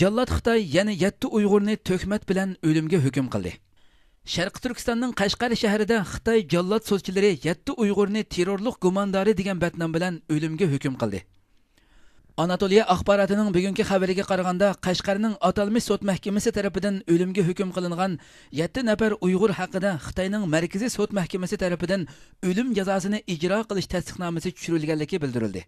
Jallat Xitoy yana 7 Uyg'urni töhmet bilan o'limga hukm qildi. Sharqi Turkistonning Qashqar shahrida Xitoy jallat so'zchilari 7 Uyg'urni terrorlik gumondori degan batnom bilan o'limga hukm qildi. Anatoliya axborotining bugungi xabariga qaraganda, Qashqarning atalmish sud mahkamasi tarafidan o'limga hukm qilingan 7 nafar Uyg'ur haqida Xitoyning Markaziy sud mahkamasi tarafidan o'lim jazosini ijro qilish tasdiqnomasi tushirilganligi bildirildi.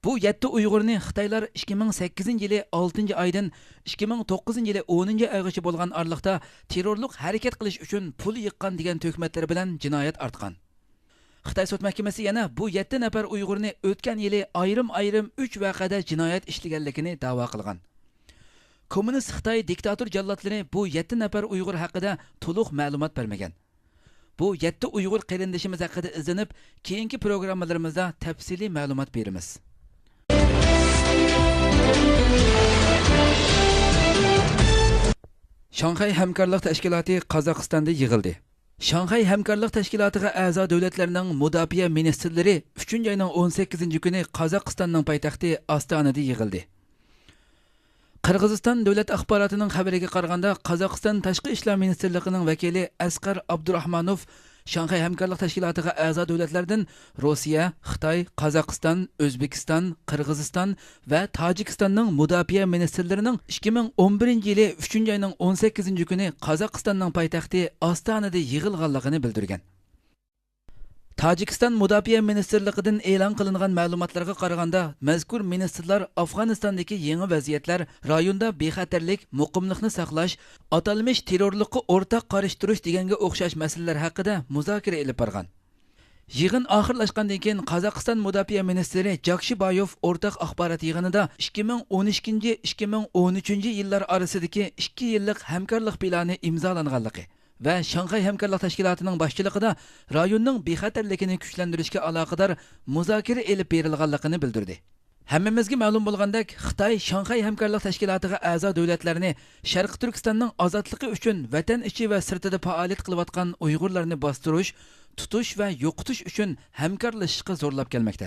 Bu 7 Uyg'urni Xitoylar 2008 yili 6 oydan 2009 yili 10 oygacha bo'lgan oraliqda terrorlik harakat qilish uchun pul yiqqan degan tuhmatlar bilan jinoyat ortgan. Xitoy sud mahkamasi yana bu 7 nafar Uyg'urni o'tgan yili ayrim 3 voqeada jinoyat ishlaganligini da'vo qilgan. Kommunist Xitoy diktator jallatlari bu 7 nafar Uyg'ur haqida to'liq ma'lumot bermagan. Bu 7 Uyg'ur qarindishimiz haqida izlanib, keyingi programmalarimizda tafsiliy ma'lumot beramiz. Shanxay hamkorlik tashkiloti Qozog'istonda yig'ildi. Shanxay hamkorlik tashkilotiga a'zo davlatlarning mudofaa ministrlari 3-oyning 18-kuni Qozog'istonning poytaxti Ostonada yig'ildi. Qirg'iziston davlat axborotining xabariga qaraganda, Qozog'iston tashqi ishlar ministrligining vakili Asqar Abdurahmonov Shanxay hamkorlik tashkilotiga a'zo davlatlardan Rossiya, Xitoy, Qozog'iston, O'zbekiston, Qirg'iziston va Tojikistonning mudofaa ministrlarining 2011-yili 3-oyning 18-kuni Qozog'istonning poytaxti Ostonada yig'ilganligini bildirgan. Tojikiston mudofaa ministrligidan e'lon qilingan ma'lumotlarga qaraganda, mazkur ministrlar Afg'onistondagi yangi vaziyatlar, rayonda bexatarlik, muqimlikni saqlash, atalmish terrorlikqa o'rtaq qarash turish deganga o'xshash masalalar haqida muzokara olib borgan. Yig'in oxirlashgandan keyin Qozog'iston mudofaa ministri Jakshiboyev o'rtaq axborot yig'inida 2012-2013 yillar orasidagi 2 yillik hamkorlik plani imzolanganligi va Shanxay hamkorlik tashkilotining boshchiligida rayonning bexatarligini kuchlantirishga aloqador muzokara olib berilganligini bildirdi. Hammamizga ma'lum bo'lgandek, Xitoy Shanxay hamkorlik tashkilotiga a'zo davlatlarni Sharq Turkistonning ozodligi uchun vatan ichi va sirtida faoliyat qilayotgan Uyg'urlarni bostirish, tutish va yo'qotish uchun hamkorlashishga zo'rlab kelmoqda.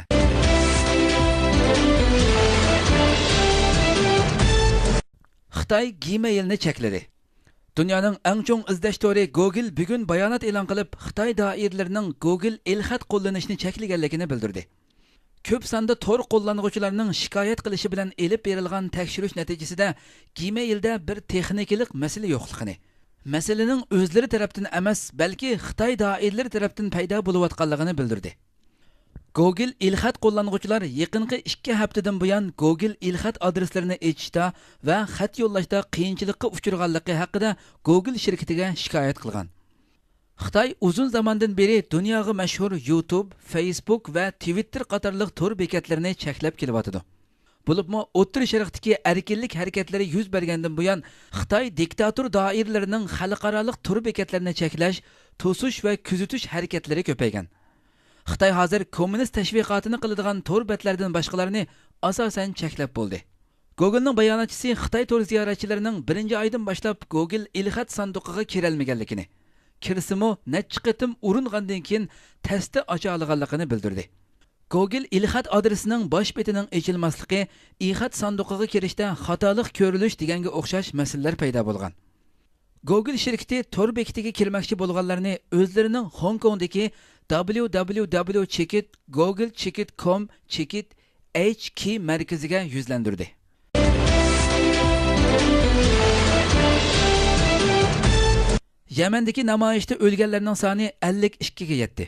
Xitoy Gmailni chekladi. Dunyoning eng chong izlash tori Google bugun bayonot e'lon qilib, Xitoy doiralarining Google ilxat qo'llanishni cheklaganligini bildirdi. Ko'p sonda tor qo'llanuvchilarning shikoyat qilishi bilan elib berilgan tekshirish natijasida Gmailda bir texnikalik masala yo'qligini, masalaning o'zlari tarafdan emas, balki Xitoy doiralari tarafdan paydo bo'layotganligini bildirdi. Google ilxat qo'llanuvchilar yaqinqi 2 haftadan buyon Google ilxat adreslarini echishda va xat yo'llashda qiyinchilikqa uchraganligi haqida Google shirkatiga shikoyat qilgan. Xitoy uzun zamondan beri dunyoga mashhur YouTube, Facebook va Twitter qatorliq tor bekatlarini cheklab kelyapti. Bo'libmi O'rta Sharqdagi erkinlik harakatlari yuz bergandan buyon Xitoy diktator doiralarining xalqaroliq tor bekatlarini cheklash, to'sish va kuzatish harakatlari ko'paygan. Xitoy hozir kommunist tashviqotini qiladigan tor betlardan boshqalarini asosan cheklab bo'ldi. Google'ning bayonotchisi Xitoy tor ziyoratchilarining 1-oydan boshlab Google ilxat sanduqiga kirolmaganligini, kirsimi necha qitim uringandan keyin testi ocha olganligini bildirdi. Google ilxat adresining bosh betining ochilmasligi ilxat sanduqiga kirishda xatolik ko'rilish deganga o'xshash masalalar paydo bo'lgan. Google shirkati tor bekatiga kirmoqchi bo'lganlarni o'zlarining Hong Kongdagi www.checkit.google.checkit.com checkit HK markaziga yuzlandirdi. Yamandagi namoyishda o'lganlarning soni 52 ga yetdi.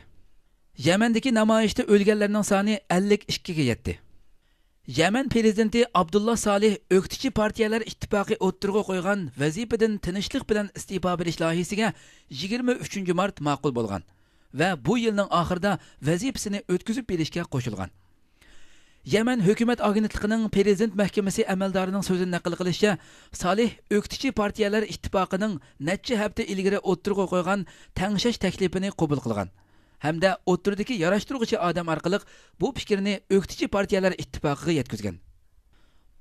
Yamandagi namoyishda o'lganlarning soni 52 ga yetdi. Yaman prezidenti Abdullah Salih O'qituvchi partiyalar ittifoqi o'ttirg'a qo'ygan vazifadan tinchlik bilan iste'fo berish loyihasiga 23 mart ma'qul bo'lgan va bu yilning oxirida vazifasini o'tkazib berishga qo'shilgan. Yaman hukumat agentligining prezident mahkamasi amaldorining so'zini naql qilishicha, Salih O'qituvchi partiyalar ittifoqining necha hafta ilgari o'ttirg'a qo'ygan tangshash taklifini qabul qilgan. Hamda o'ttirdagi yarashtiruvchi odam orqali bu fikrni o'qituvchi partiyalar ittifoqiga yetkazgan.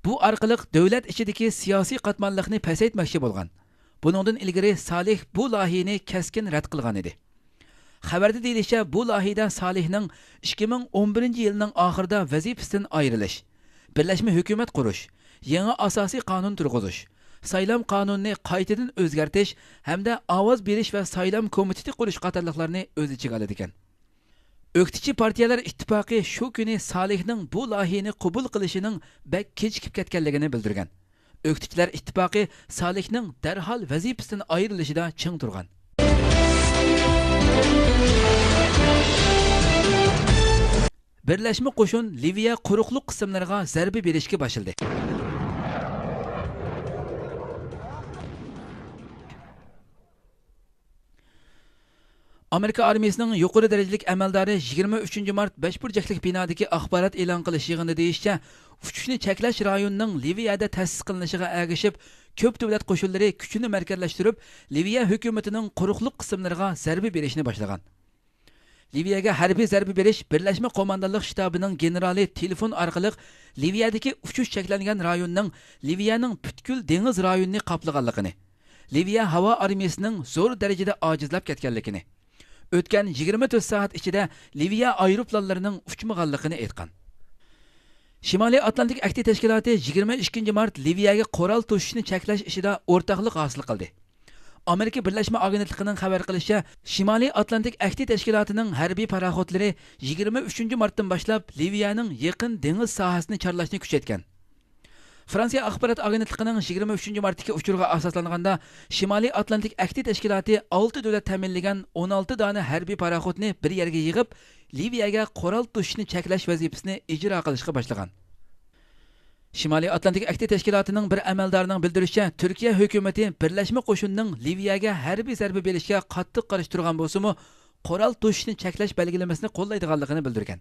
Bu orqali davlat ichidagi siyosiy qatmanlikni pasaytmoqchi bo'lgan. Buningdan ilgari Salih bu loyihani keskin rad qilgan edi. Xabarda deyilishicha, bu loyihada Salihning 2011-yilning oxirida vazifasidan ayrilish, birlashma hukumat qurish, yangi asosiy qonun turg'izish, saylam qonunini qaytadan o'zgartirish hamda ovoz berish va saylam komiteti qurish qatorliqlarni o'z ichiga oladi ekan. O'qituvchi partiyalar ittifoqi shu kuni Salihning bu loyihani qabul qilishining bak kechikib ketganligini bildirgan. O'qituvchilar ittifoqi Salihning darhol vazifasidan ayrilishida ching turgan. Birlashma qo'shin Liviya quruqliq qismlariga zarba berishga boshladi. Amerika armiyasining yuqori darajalik amaldori 23 mart Beshburjaklik binodagi axborot e'lon qilish yig'inida deyishicha, uchishni cheklash rayonining Liviyada ta'sis qilinishiga ergashib, ko'p davlat qo'shinlari kuchini markazlashtirib, Liviya hukumatining quruqliq qismlariga zarba berishni boshlagan. Liviyaga harbiy zarba berish Birlashma qo'mondonlik shtabining generali telefon orqali Liviyadagi uchish cheklangan rayonning Liviyaning butkul dengiz rayonini qoplaganligini, Liviya havo armiyasining zo'r darajada ojizlab ketganligini, o'tgan 24 soat ichida Liviya aeroplanlarining uchmaganligini aytgan. Shimoliy Atlantik akti tashkiloti 22 mart Liviyaga qoral to'shishni cheklash ishida o'rtoqlik hosil qildi. Amerika Birlashma agentligining xabar qilishicha, Shimoliy Atlantik akti tashkilotining harbiy paraxodlari 23 martdan boshlab Liviyaning yaqin dengiz sohasini chorlashni kuchaytgan. Fransiya axborot agentligining 23 martdagi uchurga asoslanganda Shimoliy Atlantik akti tashkiloti 6 davlat ta'minlagan 16 dona harbiy paraxodni bir yerga yig'ib, Liviyaga qoral to'shishni cheklash vazifasini ijro qilishga boshlagan. Shimoliy Atlantik akti tashkilotining bir amaldorining bildirishicha, Turkiya hukumati Birlashma qo'shinning Liviyaga harbiy zarba berishga qattiq qarshi turgan bo'lsa-mu, qoral to'shishni cheklash belgilamasini qo'llaydiganligini bildirgan.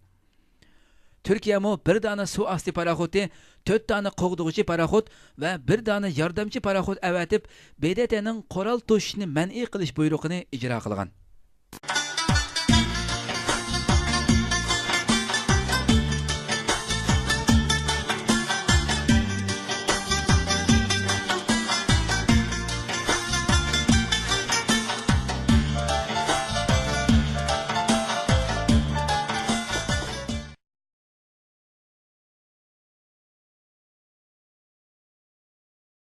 Turkiya mo bir dona suv osti paraxodi, 4 dona qo'g'dug'uchi paraxod va 1 dona yordamchi paraxod avatib, BDTning qoral to'shishni man'iy qilish buyrug'ini ijro qilgan.